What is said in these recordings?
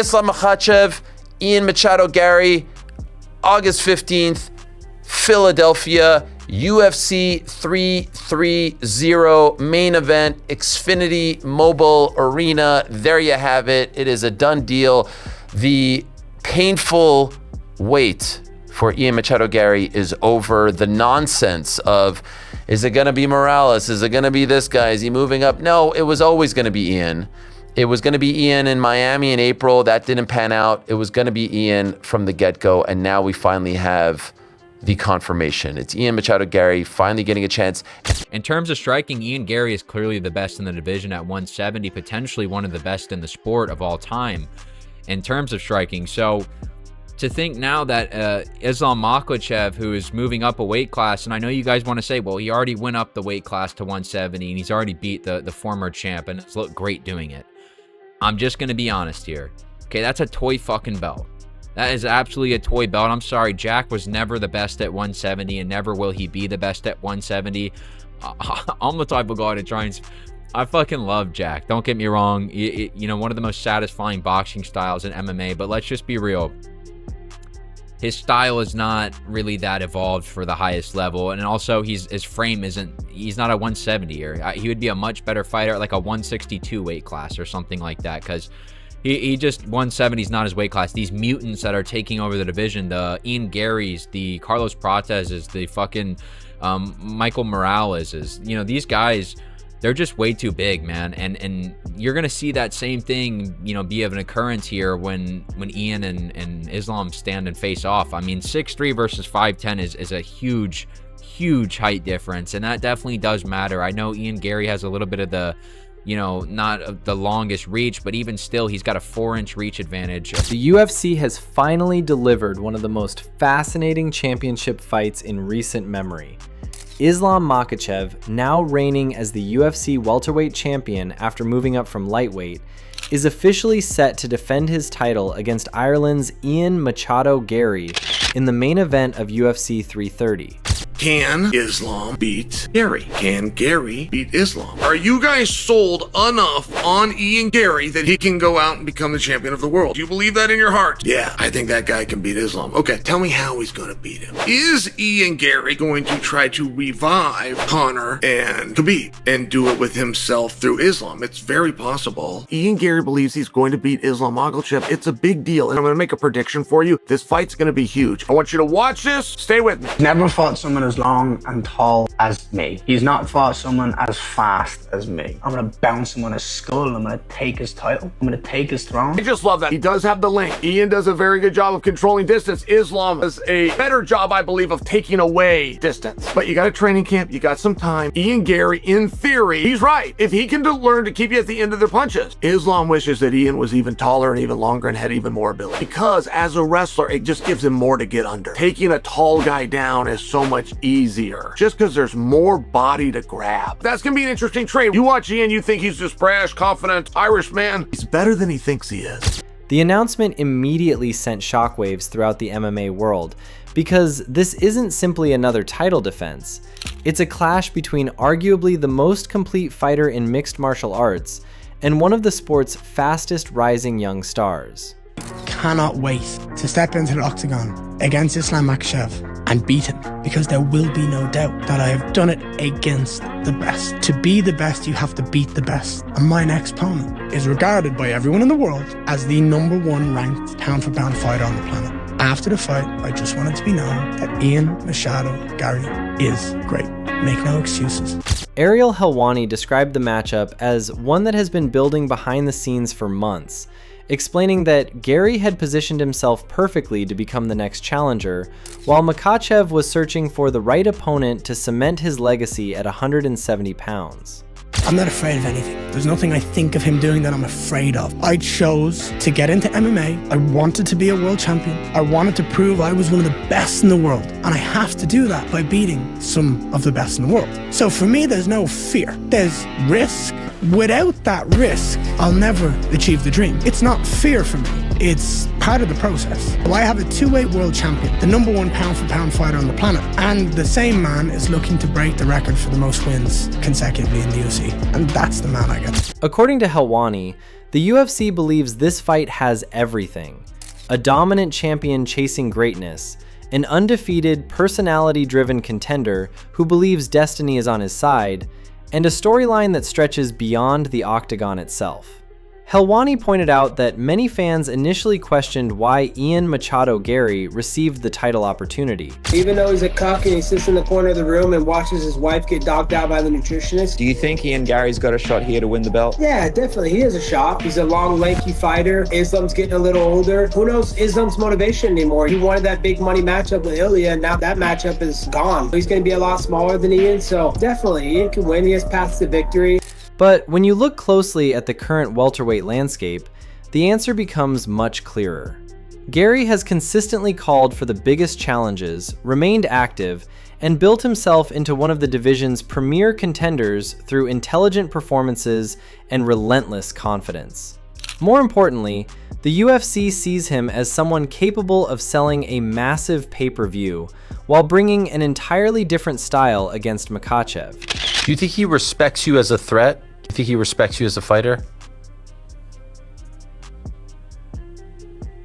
Islam Makhachev, Ian Garry, August 15th, Philadelphia, UFC 330 main event, Xfinity Mobile Arena. There you have it. It is a done deal. The painful wait for Ian Garry is over. The nonsense of, is it going to be Morales? Is it going to be this guy? Is he moving up? No, it was always going to be Ian. It was going to be Ian in Miami in April. That didn't pan out. It was going to be Ian from the get-go, and now we finally have the confirmation. It's Ian Garry finally getting a chance. In terms of striking, Ian Garry is clearly the best in the division at 170, potentially one of the best in the sport of all time in terms of striking. So to think now that Islam Makhachev, who is moving up a weight class, and I know you guys want to say, well, he already went up the weight class to 170 and he's already beat the former champ and it's looked great doing it. I'm just going to be honest here. Okay, that's a toy fucking belt. That is absolutely a toy belt. I'm sorry, Jack was never the best at 170 and never will he be the best at 170. I'm the type of guy that tries. I fucking love Jack. Don't get me wrong. You know, one of the most satisfying boxing styles in MMA, but let's just be real. His style is not really that evolved for the highest level, and also his frame isn't, he's not a 170 or he would be a much better fighter at like a 162 weight class or something like that, because he just 170 is not his weight class. These mutants that are taking over the division, the Ian Garrys, the Carlos Prateses, the fucking Michael Moraleses, you know, these guys, they're just way too big, man. And you're gonna see that same thing, you know, be of an occurrence here when Ian and Islam stand and face off. I mean, 6'3" versus 5'10" is a huge height difference, and that definitely does matter. I know Ian Garry has a little bit of the, you know, not the longest reach, but even still, he's got a 4-inch reach advantage. The UFC has finally delivered one of the most fascinating championship fights in recent memory. Islam Makhachev, now reigning as the UFC welterweight champion after moving up from lightweight, is officially set to defend his title against Ireland's Ian Garry in the main event of UFC 330. Can Islam beat Garry? Can Garry beat Islam? Are you guys sold enough on Ian Garry that he can go out and become the champion of the world? Do you believe that in your heart? Yeah, I think that guy can beat Islam. Okay, tell me how he's going to beat him. Is Ian Garry going to try to revive Conor and Khabib and do it with himself through Islam? It's very possible. Ian Garry believes he's going to beat Islam Makhachev. It's a big deal, and I'm going to make a prediction for you. This fight's going to be huge. I want you to watch this. Stay with me. Never fought someone as long and tall as me. He's not fought someone as fast as me. I'm gonna bounce him on his skull. I'm gonna take his title. I'm gonna take his throne. I just love that. He does have the length. Ian does a very good job of controlling distance. Islam does a better job, I believe, of taking away distance. But you got a training camp. You got some time. Ian Garry, in theory, he's right. If he can learn to keep you at the end of their punches. Islam wishes that Ian was even taller and even longer and had even more ability. Because as a wrestler, it just gives him more to get under. Taking a tall guy down is so much easier. Just because there's more body to grab. That's gonna be an interesting trade. You watch Ian, you think he's this brash, confident Irish man. He's better than he thinks he is. The announcement immediately sent shockwaves throughout the MMA world, because this isn't simply another title defense. It's a clash between arguably the most complete fighter in mixed martial arts and one of the sport's fastest rising young stars. Cannot wait to step into the octagon against Islam Makhachev and beat him, because there will be no doubt that I have done it against the best. To be the best, you have to beat the best. And my next opponent is regarded by everyone in the world as the #1 ranked pound for pound fighter on the planet. After the fight, I just wanted to be known that Ian Garry is great. Make no excuses. Ariel Helwani described the matchup as one that has been building behind the scenes for months, explaining that Garry had positioned himself perfectly to become the next challenger, while Makhachev was searching for the right opponent to cement his legacy at 170 pounds. I'm not afraid of anything. There's nothing I think of him doing that I'm afraid of. I chose to get into MMA. I wanted to be a world champion. I wanted to prove I was one of the best in the world. And I have to do that by beating some of the best in the world. So for me, there's no fear. There's risk. Without that risk, I'll never achieve the dream. It's not fear for me. It's part of the process. Well, I have a 2-weight world champion, the #1 pound for pound fighter on the planet. And the same man is looking to break the record for the most wins consecutively in the UFC. And that's the man I get. According to Helwani, The UFC believes this fight has everything: a dominant champion chasing greatness, an undefeated, personality-driven contender who believes destiny is on his side, and a storyline that stretches beyond the octagon itself. Helwani pointed out that many fans initially questioned why Ian Garry received the title opportunity. Even though he's a cuck and he sits in the corner of the room and watches his wife get dogged out by the nutritionist. Do you think Ian Garry's got a shot here to win the belt? Yeah, definitely. He has a shot. He's a long, lanky fighter. Islam's getting a little older. Who knows Islam's motivation anymore? He wanted that big money matchup with Ilya, and now that matchup is gone. He's going to be a lot smaller than Ian, so definitely Ian can win. He has paths to victory. But when you look closely at the current welterweight landscape, the answer becomes much clearer. Garry has consistently called for the biggest challenges, remained active, and built himself into one of the division's premier contenders through intelligent performances and relentless confidence. More importantly, the UFC sees him as someone capable of selling a massive pay-per-view while bringing an entirely different style against Makhachev. Do you think he respects you as a threat? Do you think he respects you as a fighter?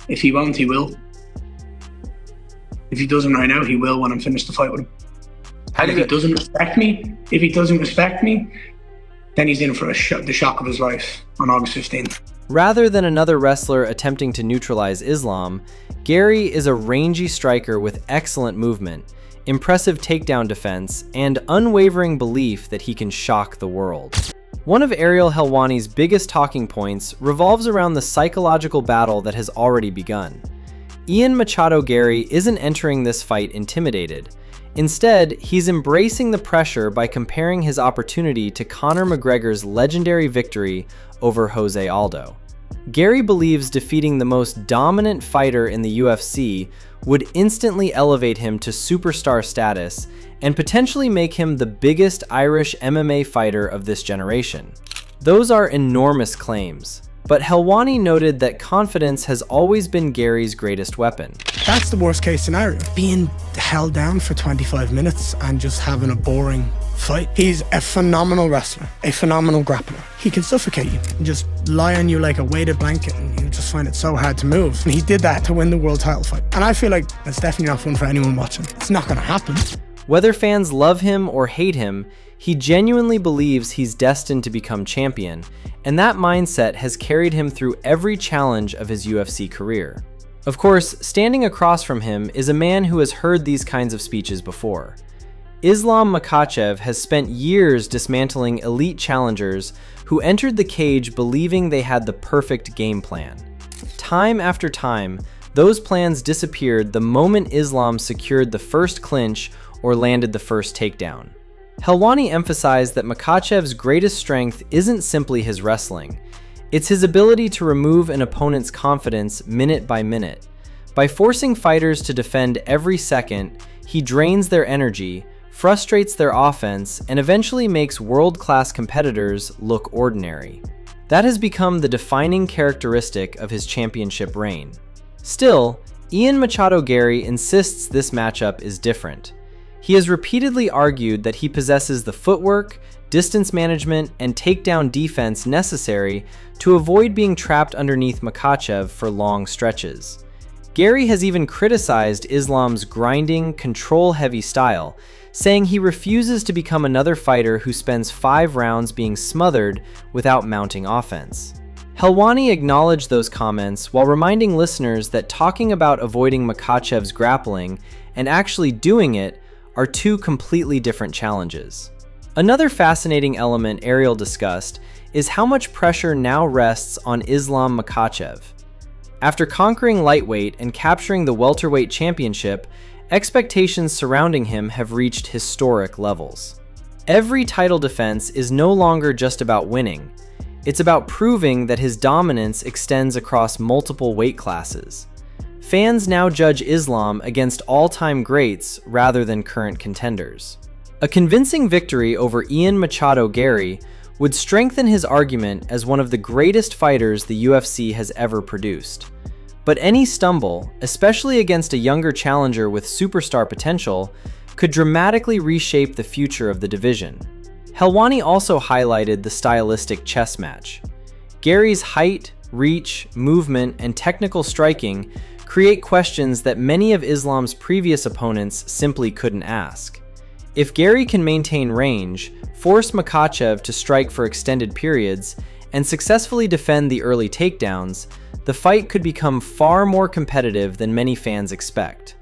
If he won't, he will. If he doesn't right now, he will when I'm finished the fight with him. How do If he doesn't respect me, then he's in for the shock of his life on August 15th. Rather than another wrestler attempting to neutralize Islam, Garry is a rangy striker with excellent movement, impressive takedown defense, and unwavering belief that he can shock the world. One of Ariel Helwani's biggest talking points revolves around the psychological battle that has already begun. Ian Garry isn't entering this fight intimidated. Instead, he's embracing the pressure by comparing his opportunity to Conor McGregor's legendary victory over Jose Aldo. Garry believes defeating the most dominant fighter in the UFC would instantly elevate him to superstar status and potentially make him the biggest Irish MMA fighter of this generation. Those are enormous claims, but Helwani noted that confidence has always been Garry's greatest weapon. That's the worst case scenario. Being held down for 25 minutes and just having a boring fight. He's a phenomenal wrestler, a phenomenal grappler. He can suffocate you and just lie on you like a weighted blanket, and you just find it so hard to move. And he did that to win the world title fight. And I feel like that's definitely not fun for anyone watching. It's not going to happen. Whether fans love him or hate him, he genuinely believes he's destined to become champion, and that mindset has carried him through every challenge of his UFC career. Of course, standing across from him is a man who has heard these kinds of speeches before. Islam Makhachev has spent years dismantling elite challengers who entered the cage believing they had the perfect game plan. Time after time, those plans disappeared the moment Islam secured the first clinch or landed the first takedown. Helwani emphasized that Makhachev's greatest strength isn't simply his wrestling. It's his ability to remove an opponent's confidence minute by minute. By forcing fighters to defend every second, he drains their energy, frustrates their offense, and eventually makes world-class competitors look ordinary. That has become the defining characteristic of his championship reign. Still, Ian Garry insists this matchup is different. He has repeatedly argued that he possesses the footwork, distance management, and takedown defense necessary to avoid being trapped underneath Makhachev for long stretches. Garry has even criticized Islam's grinding, control-heavy style, saying he refuses to become another fighter who spends 5 rounds being smothered without mounting offense. Helwani acknowledged those comments while reminding listeners that talking about avoiding Makhachev's grappling and actually doing it are two completely different challenges. Another fascinating element Ariel discussed is how much pressure now rests on Islam Makhachev. After conquering lightweight and capturing the welterweight championship, expectations surrounding him have reached historic levels. Every title defense is no longer just about winning. It's about proving that his dominance extends across multiple weight classes. Fans now judge Islam against all-time greats rather than current contenders. A convincing victory over Ian Garry would strengthen his argument as one of the greatest fighters the UFC has ever produced. But any stumble, especially against a younger challenger with superstar potential, could dramatically reshape the future of the division. Helwani also highlighted the stylistic chess match. Garry's height, reach, movement, and technical striking create questions that many of Islam's previous opponents simply couldn't ask. If Garry can maintain range, force Makhachev to strike for extended periods, and successfully defend the early takedowns, the fight could become far more competitive than many fans expect.